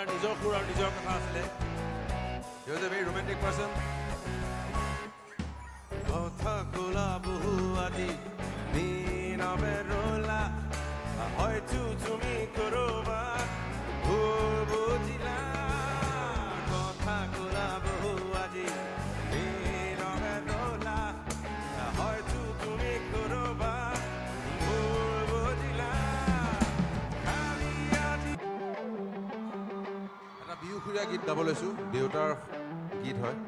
তাৰ নিজৰ সুৰ আৰু নিজৰ কথা আছিলে he was a very romantic person কথা কোলা বহু আজি দিন বেৰোলা হয়তো তুমি কৰবা ভুল বুজিলা কথা কোলা বহু আজি দিন বেৰোলা হয়তো তুমি কৰবা ভুল বুজিলা খালি আজি এটা বিহুসুৰীয়া গীত গাব লৈছোঁ দেউতাৰ গীত হয়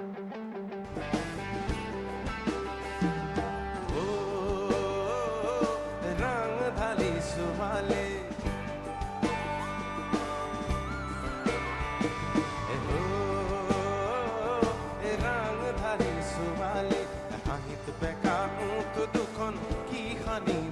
सुहाले रंग धारी सुहाले हाहित बेका तो दुखन की खानी